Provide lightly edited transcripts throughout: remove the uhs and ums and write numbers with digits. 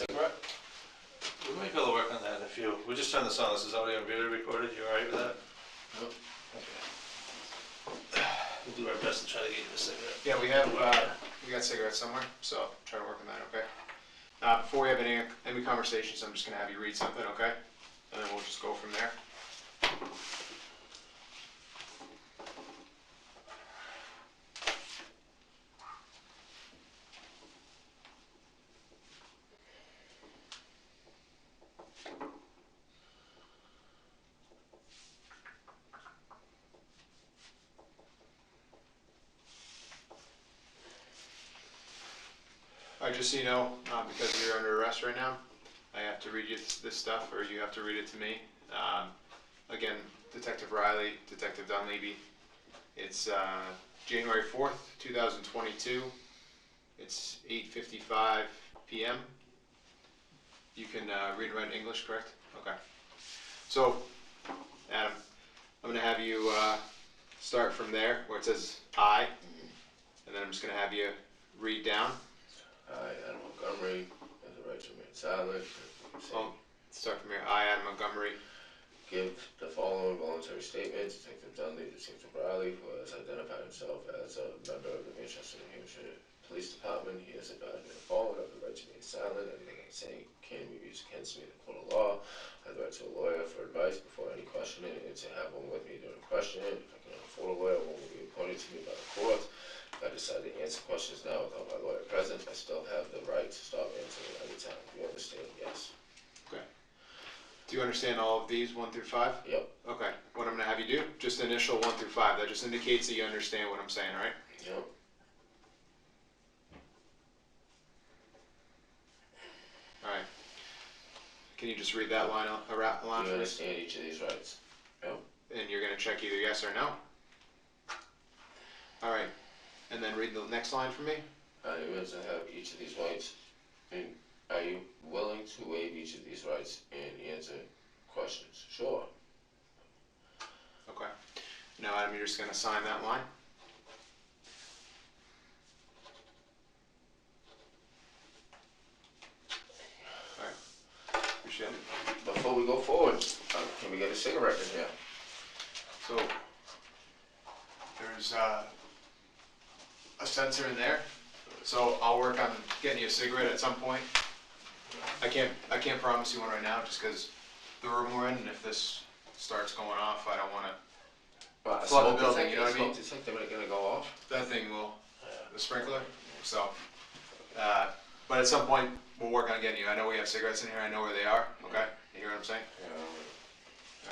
cigarette? We might be able to work on that if you, we just turned this on, this is audio and video recorded, you alright with that? Yep. Okay. We'll do our best to try to get you a cigarette. Yeah, we got cigarettes somewhere, so try to work on that, okay? Before we have any conversations, I'm just gonna have you read something, okay? And then we'll just go from there. Alright, just so you know, because you're under arrest right now, I have to read you this stuff, or you have to read it to me. Again, Detective Riley, Detective Dunleavy. It's January 4th, 2022. It's 8:55 p.m. You can read and write English, correct? Okay. So, Adam, I'm going to have you start from there, where it says I, and then I'm just going to have you read down. I, Adam Montgomery, have the right to remain silent. Start from here. I, Adam Montgomery, Give the following voluntary statement. Detective Dunleavy, Detective Riley, who has identified himself as a member of the Manchester, New Hampshire Police Department. He has advised me the following: I have the right to remain silent. Anything I say can be used against me in the court of law. I have the right to a lawyer for advice before any questioning, and to have one with me during questioning. If I cannot afford a lawyer, one will be appointed to me by the court. If I decide to answer questions now without my lawyer present, I still have the right to stop answering at any time. Do you understand? Yes. Okay. Do you understand all of these, 1 through 5? Yep. Okay. What I'm going to have you do, just initial 1 through 5. That just indicates that you understand what I'm saying, all right? Yep. All right. Can you just read that line Do you for me? understand each of these rights? Yep. And you're going to check either yes or no? All right. And then read the next line for me. Are you willing to have each of these rights? And are you willing to waive each of these rights and answer questions? Sure. Okay. Now, Adam, you're just going to sign that line. All right. Appreciate it. Before we go forward, can we get a cigarette in here? So, there's a sensor in there. So I'll work on getting you a cigarette at some point. I can't promise you one right now, just because the room we're in, and if this starts going off, I don't want to flood the building. You know what I mean? Smoke detector ain't gonna go off. That thing will, the sprinkler. So, but at some point we'll work on getting you. I know we have cigarettes in here. I know where they are. Okay, you hear what I'm saying? Yeah.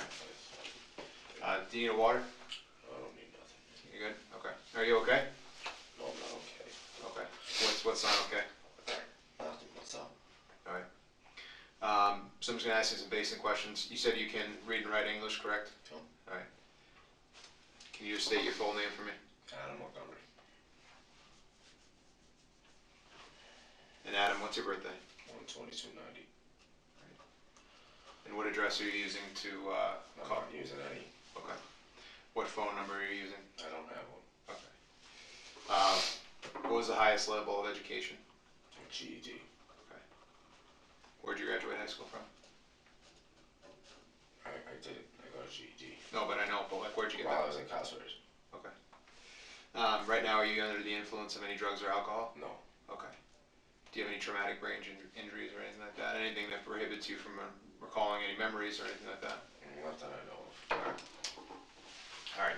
All right. Do you need a water? I don't need nothing. You good? Okay. Are you okay? No, I'm not okay. Okay. What's not okay? Nothing. What's up? All right. So I'm just gonna ask you some basic questions. You said you can read and write English, correct? Sure. All right. Can you just state your full name for me? Adam Montgomery. And Adam, what's your birthday? 1/22/90. And what address are you using to I'm call? not using any. Okay. What phone number are you using? I don't have one. Okay. What was the highest level of education? GED. Okay. Where'd you graduate high school from? I did. I got a GED. No, but I know. But like, where'd you get While I that? was incarcerated. Okay. Right now, are you under the influence of any drugs or alcohol? No. Okay. Do you have any traumatic brain injuries or anything like that? Anything that prohibits you from recalling any memories or anything like that? Not that I know of. All right.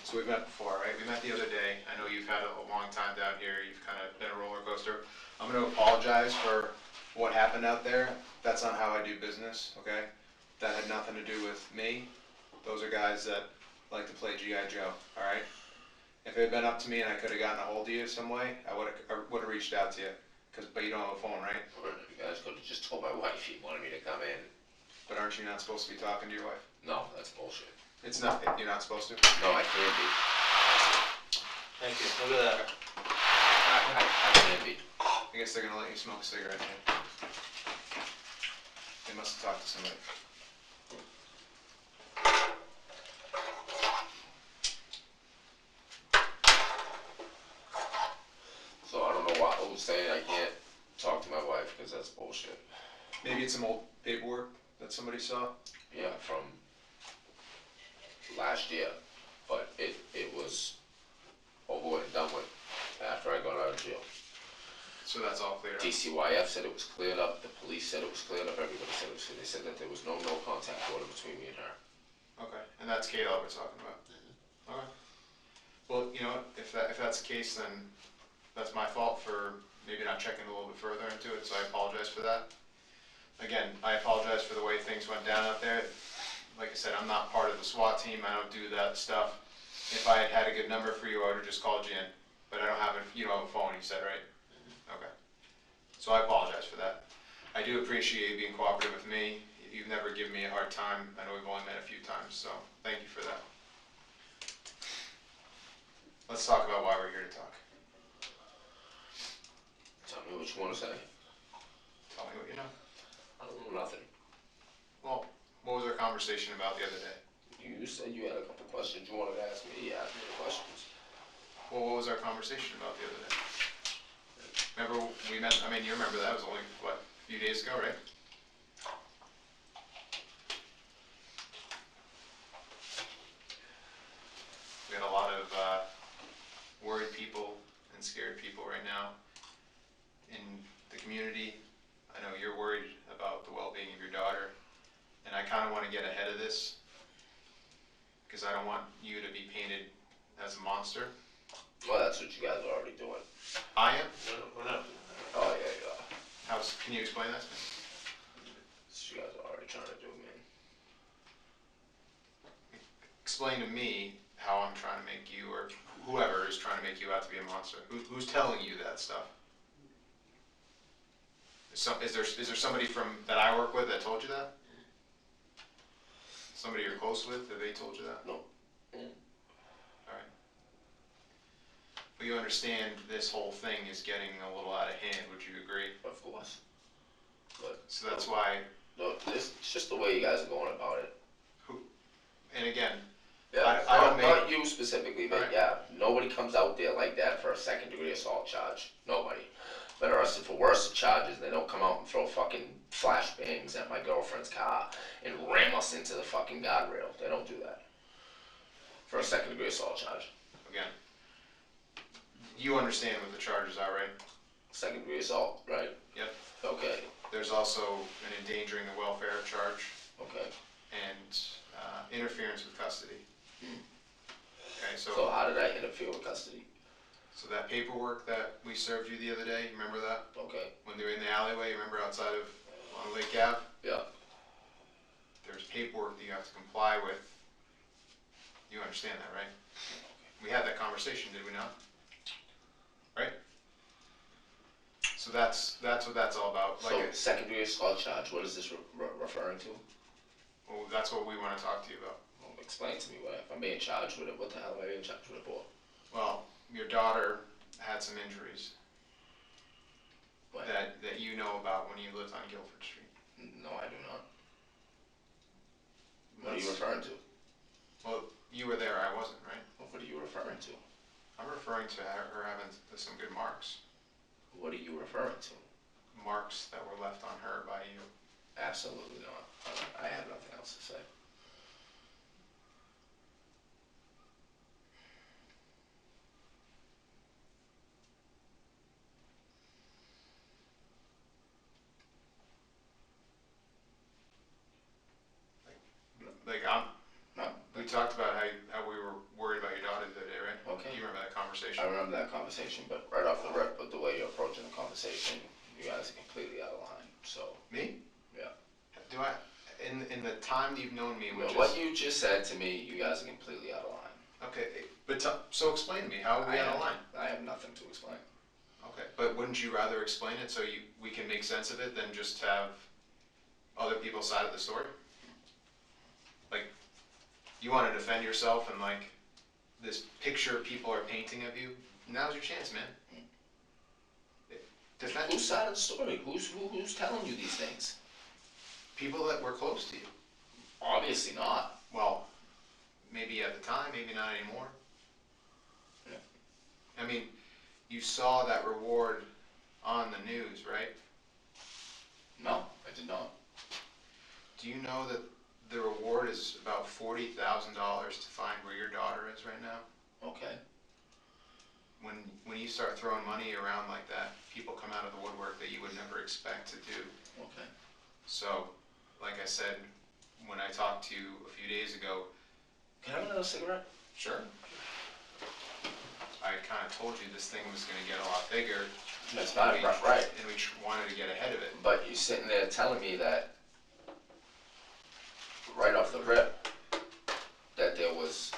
So we've met before, right? We met the other day. I know you've had a long time down here. You've kind of been a roller coaster. I'm going to apologize for what happened out there. That's not how I do business, okay? That had nothing to do with me. Those are guys that like to play G.I. Joe, all right? If it had been up to me and I could have gotten a hold of you some way, I would have reached out to you. But you don't have a phone, right? You guys could have just told my wife you wanted me to come in. But aren't you not supposed to be talking to your wife? No, that's bullshit. It's not. You're not supposed to? No, I can't be. Thank you, look at that. I can't be. I guess they're gonna let you smoke a cigarette here. They must have talked to somebody. So I don't know why I was saying I can't talk to my because that's bullshit. Maybe it's some old paperwork that somebody saw. Yeah, from last year, but it was over with and done with after I got out of jail. So that's all cleared up. DCYF said it was cleared up, the police said it was cleared up, everybody said it was, they said that there was no contact order between me and her. Okay, and that's Kayla we're talking about. Okay. Well, you know what, if that's the case, then that's my fault for maybe not checking a little bit further into it, so I apologize for that. Again, I apologize for the way things went down out there. Like I said, I'm not part of the SWAT team, I don't do that stuff. If I had had a good number for you, I would have just called you in, but I don't have you don't have a phone, you said, right? Okay. So I apologize for that. I do appreciate you being cooperative with me. You've never given me a hard time. I know we've only met a few times, so thank you for that. Let's talk about why we're here to talk. Tell me what you want to say. Tell me what you know. I don't know nothing. Well, what was our conversation about the other day? You said you had a couple questions you wanted to ask me. You asked me the questions. Well, what was our conversation about the other day? Remember we met, I mean, you remember that, it was only, what, a few days ago, right? We had a lot of worried people and scared people right now in the community. I know you're worried about the well-being of your daughter, and I kind of want to get ahead of this because I don't want you to be painted as a monster. Well, that's what you guys are already doing. I am? We're not. Oh, yeah, yeah. Can you explain that to me? That's what you guys are already trying to do, man. Explain to me how I'm trying to make you, or whoever is trying to make you out to be a monster. Who's telling you that stuff? Is there somebody that I work with that told you that? Somebody you're close with, that they told you that? No. Alright. But you understand this whole thing is getting a little out of hand, would you agree? Of course. But So that's why, no, it's just the way you guys are going about it. and again, Yeah, I don't not you specifically, but Right. yeah, nobody comes out there like that for a second-degree assault charge. Nobody. Been arrested for worse charges. They don't come out and throw fucking flashbangs at my girlfriend's car and ram us into the fucking guardrail. They don't do that for a second-degree assault charge. again, you understand what the charges are, right? Second-degree assault, right? Yep. Okay. There's also an endangering the welfare charge Okay. and interference with custody. Okay, So how did I interfere with custody? So that paperwork that we served you the other day, you remember that? Okay. When they were in the alleyway, you remember outside of on Lake Ave? Yeah. There's paperwork that you have to comply with. You understand that, right? We had that conversation, did we not? Right? So that's what that's all about. So second-degree assault charge. What is this referring to? Well, that's what we want to talk to you about. Well, explain to me what if I'm being charged with it. What the hell am I being charged with it for? Well, your daughter had some injuries What? that you know about when you lived on Guilford Street. No, I do not. What are you referring to? Well, you were there, I wasn't, right? What are you referring to? I'm referring to her having some good marks. What are you referring to? Marks that were left on her by you. Absolutely not. I have nothing else to say. Like No. we talked about how we were worried about your daughter the other day, right? Okay. Do you remember that conversation? I remember that conversation, but right off the rip, with the way you're approaching the conversation, you guys are completely out of line. So, Me? yeah. Do I? In the time that you've known me, which What is you just said to me, you guys are completely out of line. okay, but so explain to me how are we out of line? I have nothing to explain. Okay, but wouldn't you rather explain it so we can make sense of it than just have other people's side of the story? Like, you want to defend yourself and like this picture people are painting of you. Now's your chance, man. Defend Whose side of the story? Who's telling you these things? people that were close to you. Obviously not. Well, maybe at the time, maybe not anymore. Yeah. I mean, you saw that reward on the news, right? do you know that the reward is about $40,000 to find where your daughter is right now? Okay. When you start throwing money around like that, people come out of the woodwork that you would never expect to do. Okay. So, like I said, when I talked to you a few days ago, Can I have another cigarette? sure, I kind of told you this thing was going to get a lot bigger. That's not right. And we wanted to get ahead of it. But you're sitting there telling me that right off the rip that there was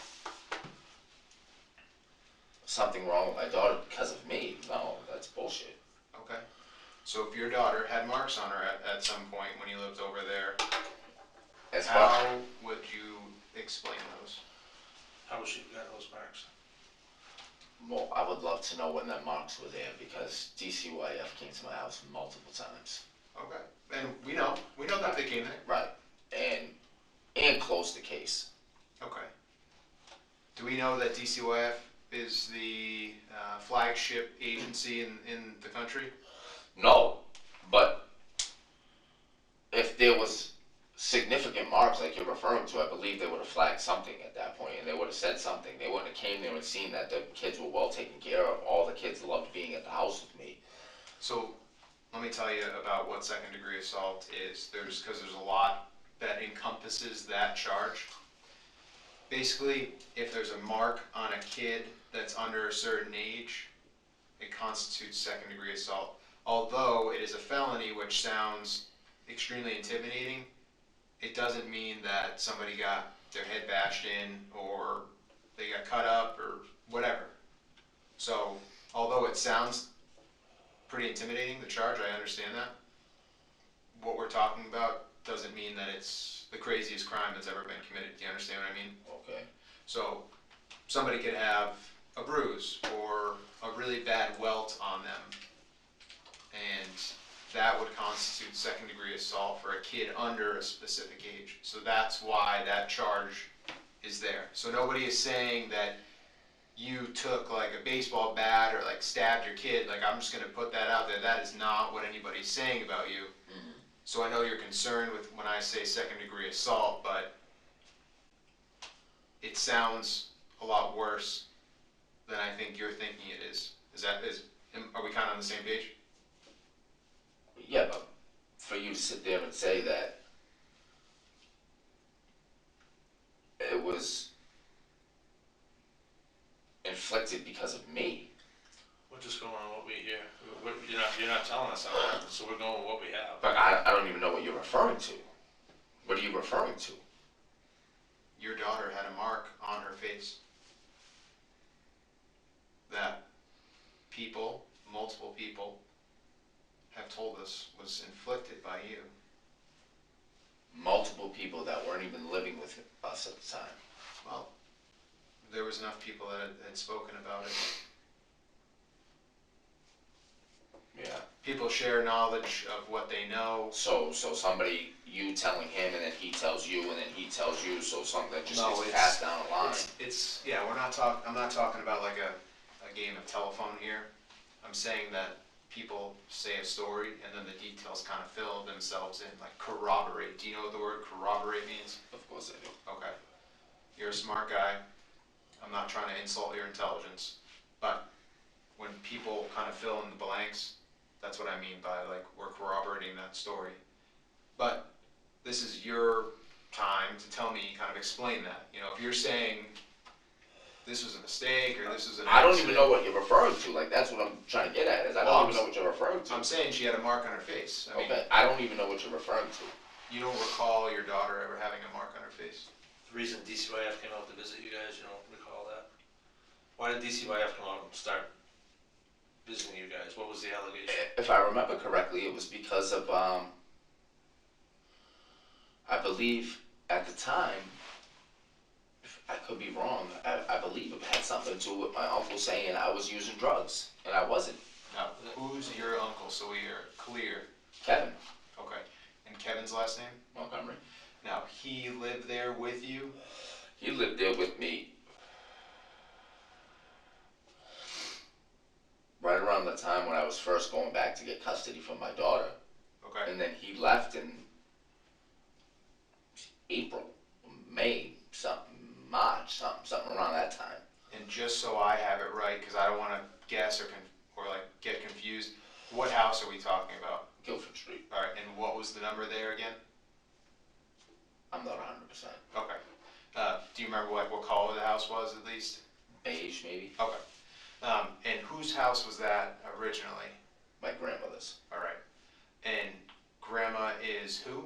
something wrong with my daughter because of me. No, that's bullshit. Okay. So if your daughter had marks on her at some point when you lived over there, As how far would you explain those? How was she got those marks? well, I would love to know when the marks were there because DCYF came to my house multiple times. Okay. And we know that they came there. Right. And closed the case. Okay. Do we know that DCYF is the flagship agency in the country? No, but if there was significant marks like you're referring to, I believe they would have flagged something at that point, and they would have said something. They wouldn't have came there and seen that the kids were well taken care of. All the kids loved being at the house with me. So let me tell you about what second degree assault is. Because there's a lot that encompasses that charge. Basically, if there's a mark on a kid that's under a certain age, it constitutes second degree assault. Although it is a felony, which sounds extremely intimidating, it doesn't mean that somebody got their head bashed in or they got cut up or whatever. So, although it sounds pretty intimidating, the charge, I understand that. What we're talking about doesn't mean that it's the craziest crime that's ever been committed. Do you understand what I mean? Okay. So, somebody could have a bruise or a really bad welt on them, and that would constitute second degree assault for a kid under a specific age. So that's why that charge is there. So nobody is saying that you took like a baseball bat or like stabbed your kid. Like, I'm just going to put that out there. That is not what anybody's saying about you. Mm-hmm. So I know you're concerned with when I say second degree assault, but it sounds a lot worse than I think you're thinking it is. Are we kind of on the same page? Yeah, but for you to sit there and say that it was inflicted because of me. We're just going on what we hear. You're not telling us how it happened, so we're going with what we have. But I don't even know what you're referring to. What are you referring to? Your daughter had a mark on her face that multiple people, have told us was inflicted by you. Multiple people that weren't even living with us at the time. Well, there was enough people that had spoken about it. Yeah. People share knowledge of what they know. So somebody, you telling him, and then he tells you, and then he tells you, so something that just No, gets it's- passed down the line. Yeah, I'm not talking about like a game of telephone here. I'm saying that people say a story and then the details kind of fill themselves in, like corroborate. Do you know what the word corroborate means? Of course I do. Okay. You're a smart guy. I'm not trying to insult your intelligence, but when people kind of fill in the blanks, that's what I mean by like we're corroborating that story. But this is your time to tell me, kind of explain that. You know, if you're saying this was a mistake or this was an I don't accident. even know what you're referring to. Like, that's what I'm trying to get at. Is I don't even know what you're referring to. I'm saying she had a mark on her face. I mean, Okay, I don't even know what you're referring to. you don't recall your daughter ever having a mark on her face? The reason DCYF came out to visit you guys, you don't recall that? Why did DCYF come out and start visiting you guys? What was the allegation? If I remember correctly, it was because of, I believe at the time, I could be wrong, I believe it had something to do with my uncle saying I was using drugs, and I wasn't. Now, who's your uncle, so we are clear? Kevin Okay. And Kevin's last name? Montgomery. Now, he lived there with you? He lived there with me right around the time when I was first going back to get custody from my daughter. Okay. And then he left, and just so I have it right, because I don't want to guess or like get confused, what house are we talking about? Guilford Street. All right, and what was the number there again? I'm not 100%. Okay. Do you remember what color the house was at least? Beige, maybe? Okay. And whose house was that originally? My grandmother's. All right. And grandma is who?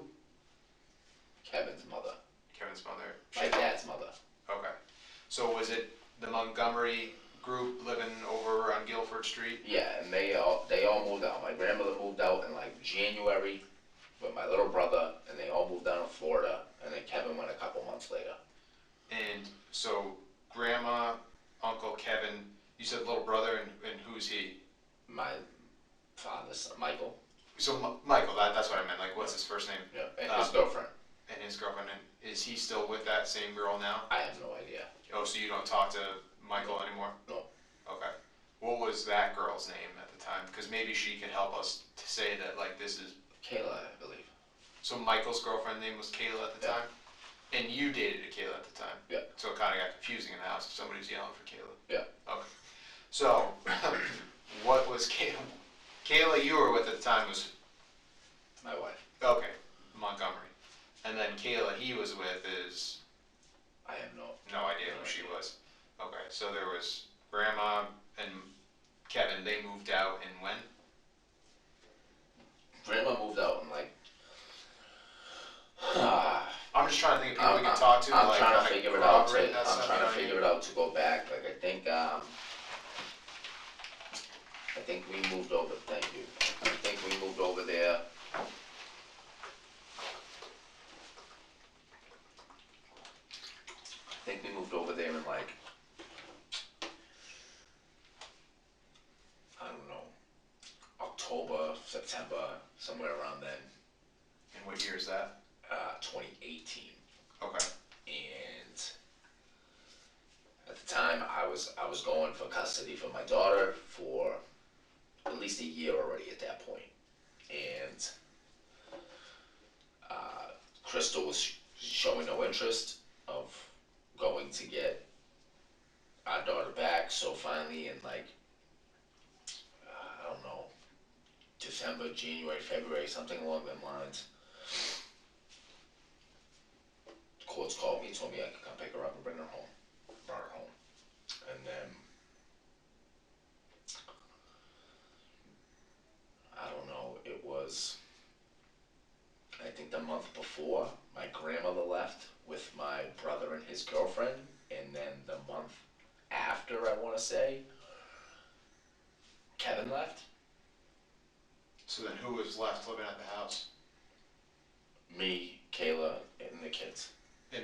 Kevin's mother. Kevin's mother. My dad's mother. Okay. So was it the Montgomery group living over on Guilford Street? Yeah, and they all moved out. My grandmother moved out in like January with my little brother, and they all moved down to Florida, and then Kevin went a couple months later. And so grandma, uncle Kevin, you said little brother, and who's he? My father's son, Michael. So Michael, that's what I meant. Like, what's his first name? Yeah, and his girlfriend. And his girlfriend. And is he still with that same girl now? I have no idea. Oh, so you don't talk to Michael anymore? No. Okay. What was that girl's name at the time? Because maybe she could help us to say that, like, this is... Kayla, I believe. So Michael's girlfriend's name was Kayla at the time? And you dated Kayla at the time? Yeah. So it kind of got confusing in the house if somebody's yelling for Kayla. Yeah. Okay. So, what was Kayla? Kayla you were with at the time was... My wife. Okay, Montgomery. And then Kayla he was with is... I have no idea who she was. Okay, so there was grandma and Kevin, they moved out in when? Grandma moved out in like... I'm just trying to think of people we can talk to. I'm like, trying to figure it out. I'm trying to figure it out to go back. Like I think we moved over. Thank you. I think we moved over there. I think we moved over there in like, I don't know, October, September, somewhere around then. And what year is that? 2018. Okay. And at the time, I was going for custody for my daughter for at least a year already at that point. And Crystal was showing no interest of going to get our daughter back. So finally, in like, I don't know, December, January, February, something along them lines, the courts called me and told me I could come pick her up and bring her home. Brought her home. And then, I don't know, it was, I think the month before, my grandmother left with my brother and his girlfriend, and then the month after, I want to say, Kevin left. So then who was left living at the house? Me, Kayla, and the kids. In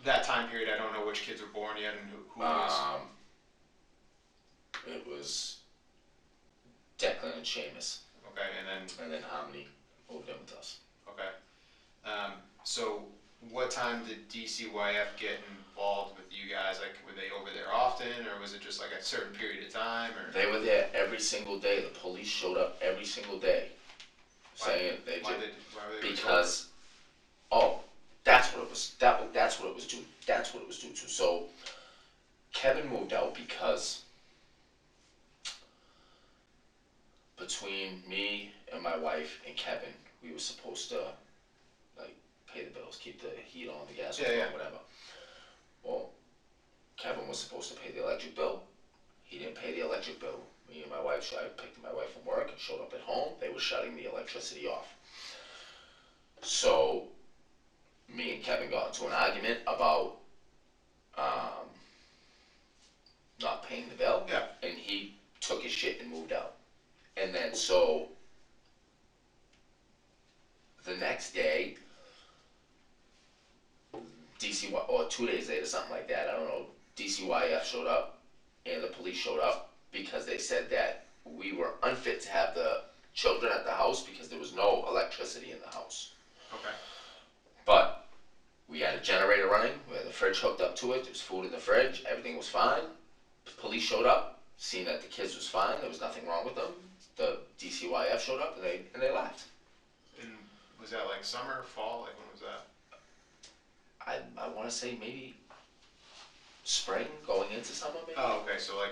that time period, I don't know which kids were born yet and who was... It was Declan and Seamus. Okay, and then Harmony moved in with us. Okay. So what time did DCYF get involved with you guys? Like, were they over there often, or was it just like a certain period of time? Or they were there every single day. The police showed up every single day, saying why were they because that's what it was. That's what it was due. That's what it was due to. So Kevin moved out because between me and my wife and Kevin, we were supposed to like pay the bills, keep the heat on, the gas on, whatever. Well, Kevin was supposed to pay the electric bill. He didn't pay the electric bill. Me and my wife, I picked my wife from work and showed up at home. They were shutting the electricity off. So me and Kevin got into an argument about not paying the bill. Yeah. And he took his shit and moved out. And then so the next day, DCY, or 2 days later, something like that, I don't know, DCYF showed up and the police showed up because they said that we were unfit to have the children at the house because there was no electricity in the house. Okay. But we had a generator running, we had the fridge hooked up to it, there was food in the fridge, everything was fine. The police showed up, seen that the kids was fine, there was nothing wrong with them. The DCYF showed up and they left. And was that like summer, fall? Like when was that? I want to say maybe spring going into summer maybe. Oh, okay, so like,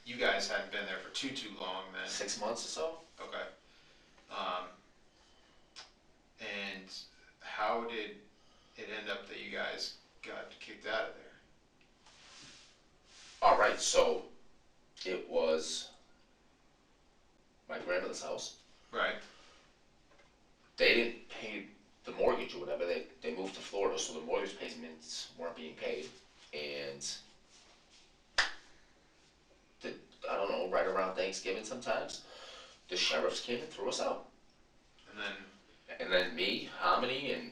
you guys hadn't been there for too long then. 6 months or so. Okay. And how did it end up that you guys got kicked out of there? All right, so it was my grandmother's house. Right. They didn't pay the mortgage or whatever. They moved to Florida, so the mortgage payments weren't being paid. And I don't know, right around Thanksgiving sometimes, the sheriffs came and threw us out. And then me, Harmony, and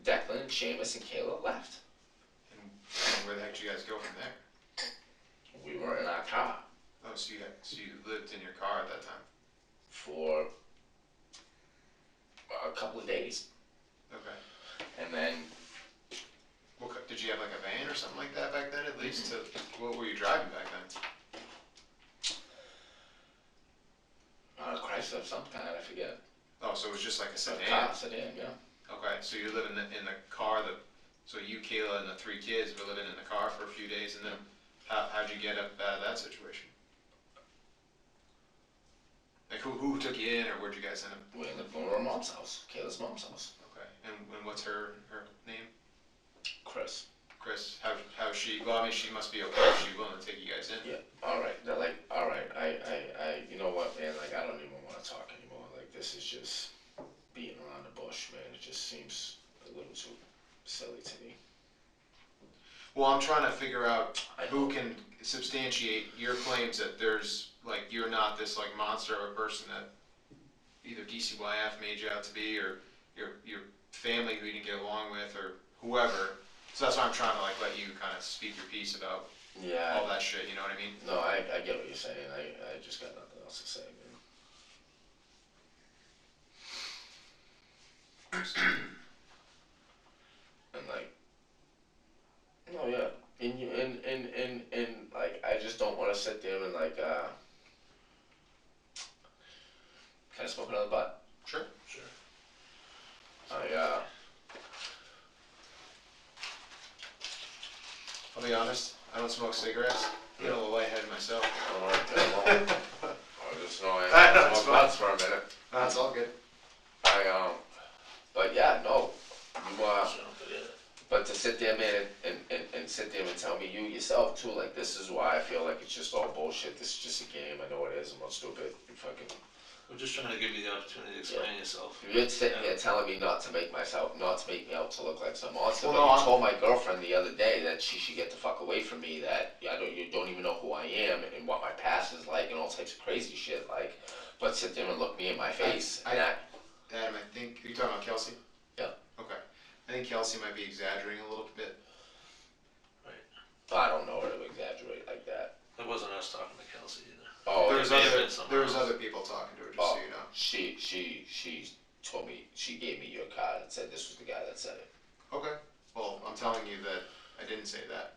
Declan, and Seamus, and Kayla left. And where the heck did you guys go from there? We were in our car Oh, so you lived in your car at that time? for a couple of days. Okay. And then Did you have like a van or something like that back then at least? What were you driving back then? Chrysler of some kind, I forget. Oh, so it was just like a sedan? Car, sedan, yeah. Okay, so you live in the car, so you, Kayla, and the 3 kids were living in the car for a few days, and then how'd you get up out of that situation? Like who took you in, or where'd you guys end up? We ended up going to our mom's house, Kayla's mom's house. Okay, and what's her name? Chris. Chris, how's she? Well, I mean, she must be okay if she's willing to take you guys in. Yeah, alright, they're like, alright, you know what, man, like, I don't even wanna talk anymore, like, this is just beating around the bush, man, it just seems a little too silly to me. Well, I'm trying to figure out I who know. can substantiate your claims that there's, like, you're not this, like, monster of a person that either DCYF made you out to be, or your family who you didn't get along with, or whoever. So that's why I'm trying to, like, let you kind of speak your piece about Yeah, all that shit, you know what I mean? no, I get what you're saying, I just got nothing else to say, man. And like, no, yeah, and you, and like, I just don't wanna sit there and like, can I smoke another butt? Sure. I'll be honest, I don't smoke cigarettes. I get a little lightheaded myself. I just know I I know, had it's smoke butts for a minute. That's all good. But yeah, no, you, but to sit there, man, and sit there and tell me you yourself too, like, this is why I feel like it's just all bullshit, this is just a game, I know it is, I'm not stupid, you fucking. We're just trying to give you the opportunity to explain yourself. You're sitting here telling me not to make me out to look like some monster, Well, but no, you told my girlfriend the other day that she should get the fuck away from me, that you don't even know who I am and what my past is like and all types of crazy shit, like, but sit there and look me in my face and act. Adam, I think, are you talking about Kelsey? Yeah. Okay. I think Kelsey might be exaggerating a little bit. I don't know her to exaggerate like that. It wasn't us talking to Kelsey either. Oh, There was may have been someone there was else. other people talking to her, just so you know. She told me, she gave me your card and said this was the guy that said it. Okay. Well, I'm telling you that I didn't say that.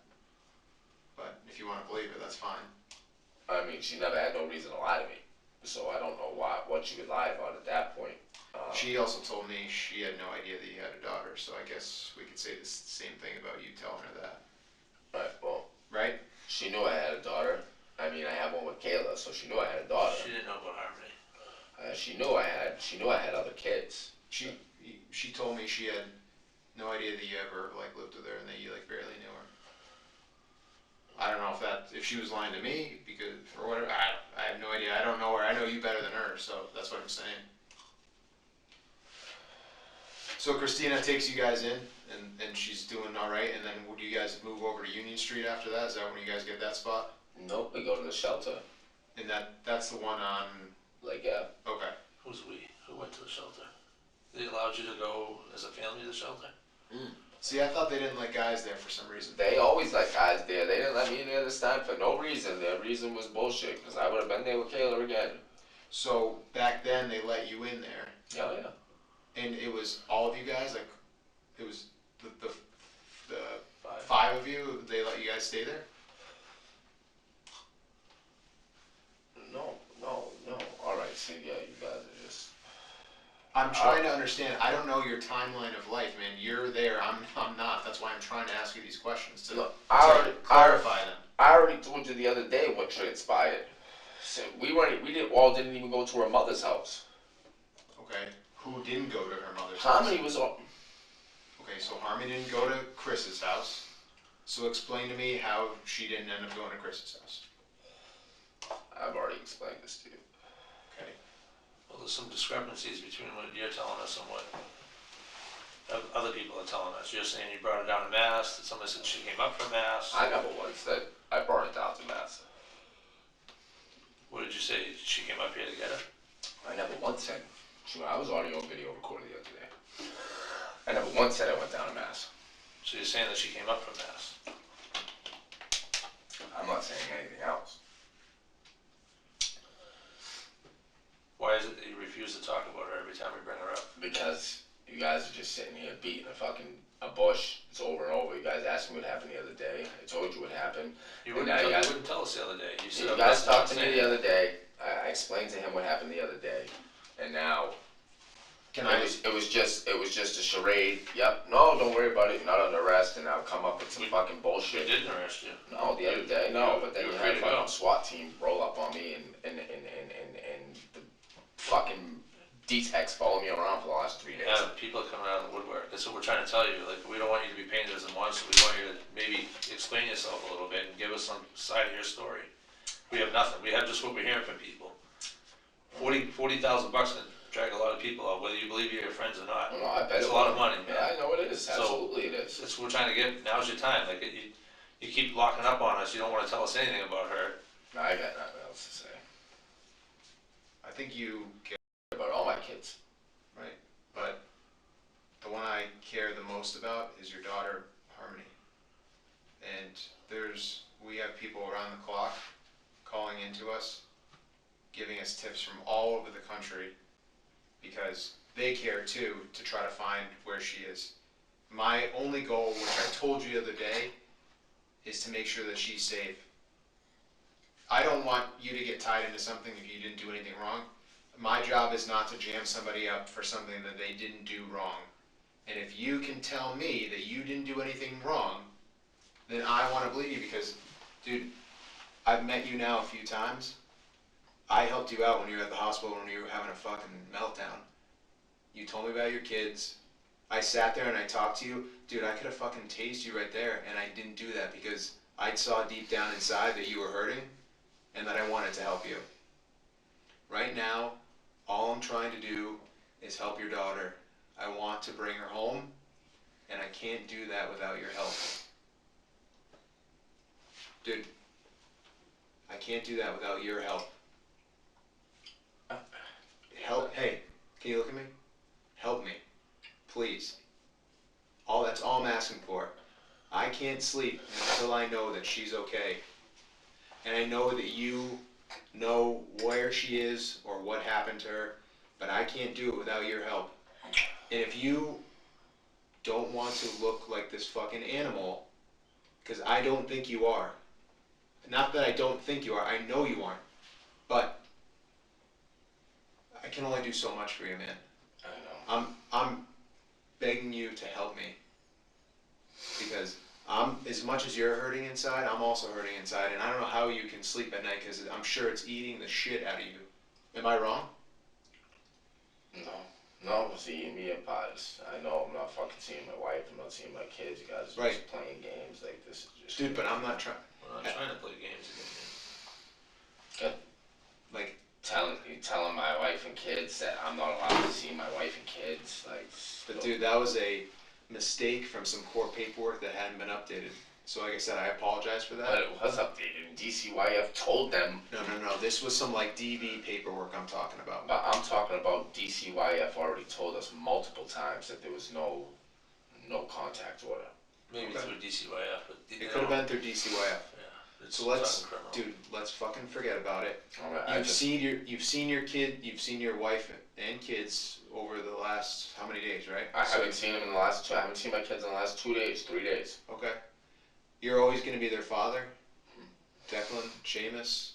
But if you want to believe it, that's fine. I mean, she never had no reason to lie to me, so I don't know what she would lie about at that point. She also told me she had no idea that you had a daughter, so I guess we could say the same thing about you telling her that. Right, well, Right? she knew I had a daughter. I mean, I have one with Kayla, so she knew I had a daughter. She didn't know about Harmony. She knew I had other kids. She told me she had no idea that you ever like lived with her and that you like barely knew her. I don't know if she was lying to me because or whatever. I have no idea. I don't know her. I know you better than her, so that's what I'm saying. So Christina takes you guys in, and she's doing all right, and then would you guys move over to Union Street after that? Is that when you guys get that spot? Nope, we go to the shelter. And that's the one on. Like, yeah. Okay. Who's we? Who went to the shelter? They allowed you to go as a family to the shelter? See, I thought they didn't let guys there for some reason. They always let guys there. They didn't let me in there this time for no reason. Their reason was bullshit, because I would have been there with Kayla again. So back then they let you in there. Oh, yeah. And it was all of you guys, like, it was the Five. 5 of you, they let you guys stay there? No. Alright, see, yeah, you guys are just. I'm trying to understand. I don't know your timeline of life, man. You're there. I'm not. That's why I'm trying to ask you these questions to clarify them. I already told you the other day what transpired. So we didn't even go to her mother's house. Okay. Who didn't go to her mother's Harmony house? was on. Okay, so Harmony didn't go to Chris's house. So explain to me how she didn't end up going to Chris's house. I've already explained this to you. Okay. Well, there's some discrepancies between what you're telling us and what other people are telling us. You're saying you brought her down to Mass, that somebody said she came up from Mass. I never once said I brought it down to Mass. What did you say? She came up here to get her? I never once said. I was audio and video recorded the other day. I never once said I went down to Mass. So you're saying that she came up from Mass? I'm not saying anything else. Why is it that you refuse to talk about her every time we bring her up? Because you guys are just sitting here beating a bush. It's over and over. You guys asked me what happened the other day. I told you what happened. You wouldn't tell us the other day. You said You guys talked to me the other day. I explained to him what happened the other day, and now it was just a charade. Yep. No, don't worry about it. You're not under arrest, and I'll come up with some fucking bullshit. We didn't arrest you. No, the other day, no. But then you you were had a free to go. fucking SWAT team roll up on me, and the fucking D-Techs follow me around for the last 3 days. Yeah, people are coming out of the woodwork. That's what we're trying to tell you. Like, we don't want you to be painted as a monster. We want you to maybe explain yourself a little bit and give us some side of your story. We have nothing. We have just what we're hearing from people. $40,000 can drag a lot of people out, whether you believe you're your friends or not. No, I bet It's a lot of money. Yeah, I know it is. Absolutely, it is. That's what we're trying to get. Now's your time. Like, you keep locking up on us. You don't want to tell us anything about her. No, I got nothing else to say I think you care, about all my kids. right? But the one I care the most about is your daughter, Harmony. And we have people around the clock calling into us, giving us tips from all over the country because they care too to try to find where she is. My only goal, which I told you the other day, is to make sure that she's safe. I don't want you to get tied into something if you didn't do anything wrong. My job is not to jam somebody up for something that they didn't do wrong. And if you can tell me that you didn't do anything wrong, then I want to believe you because, dude, I've met you now a few times. I helped you out when you were at the hospital when you were having a fucking meltdown. You told me about your kids. I sat there and I talked to you. Dude, I could have fucking tased you right there, and I didn't do that because I saw deep down inside that you were hurting and that I wanted to help you. Right now, all I'm trying to do is help your daughter. I want to bring her home, and I can't do that without your help. Dude, I can't do that without your help. Help, hey, can you look at me? Help me, please. That's all I'm asking for. I can't sleep until I know that she's okay. And I know that you know where she is or what happened to her, but I can't do it without your help. And if you don't want to look like this fucking animal, because I don't think you are. Not that I don't think you are, I know you aren't. But I can only do so much for you, man. I know. I'm begging you to help me. Because as much as you're hurting inside, I'm also hurting inside, and I don't know how you can sleep at night because I'm sure it's eating the shit out of you. Am I wrong? No, it's eating me in pies. I know I'm not fucking seeing my wife, I'm not seeing my kids, you guys are just playing games, like this is just... Dude, but I'm not trying... We're not trying to play games again, man. Good. Like, telling my wife and kids that I'm not allowed to see my wife and kids, like... But dude, that was a mistake from some court paperwork that hadn't been updated. So like I said, I apologize for that. But it was updated. DCYF told them. No. This was some like DV paperwork I'm talking about. But I'm talking about DCYF already told us multiple times that there was no contact order. Maybe through DCYF, but It could have been through DCYF. Yeah. So let's fucking forget about it. Right, you've seen your kid, you've seen your wife and kids over the last how many days, right? I haven't seen them in the last 2. I haven't seen my kids in the last 2 days, 3 days. Okay. You're always going to be their father. Declan, Seamus,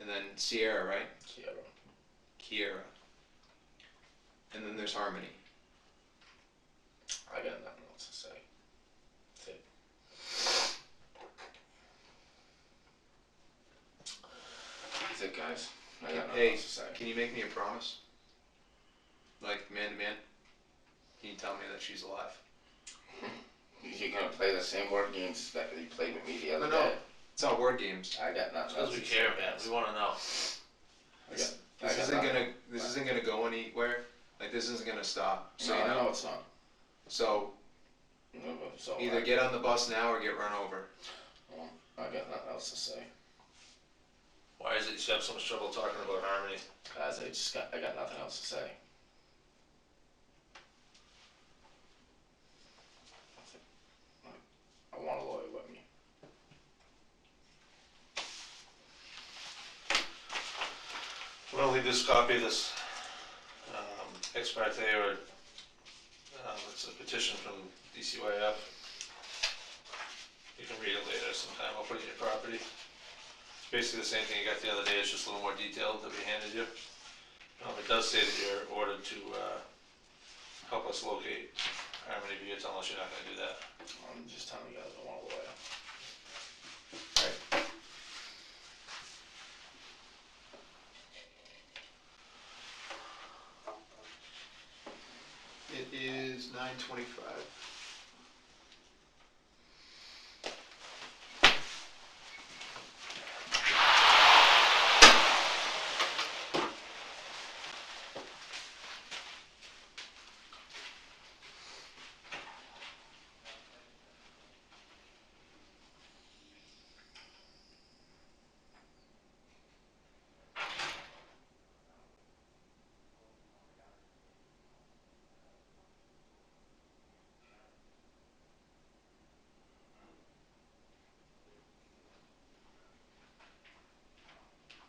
and then Sierra, right? Kiera. there's Harmony. I got nothing else to say. That's it. That's it, guys. I got nothing Hey, else to say. can you make me a promise? Like, man to man? Can you tell me that she's alive? You're gonna play the same word games that you played with me the other No, day? it's not word games. I got nothing Because else we to care, say, man, guys. we wanna know. This isn't gonna go anywhere. Like, this isn't gonna stop. So, No, you I know. know it's not. So, So either get on the bus now or get run over. I got nothing else to say. Why is it you have so much trouble talking about Harmony? Guys, I got nothing else to say. I want a lawyer with me. We'll leave this copy of this ex parte, or it's a petition from DCYF. You can read it later sometime. I'll put it in your property. It's basically the same thing you got the other day. It's just a little more detailed that we handed you. It does say that you're ordered to help us locate Harmony, but you're telling us you're not going to do that. I'm just telling you guys I want a lawyer. It is 9:25.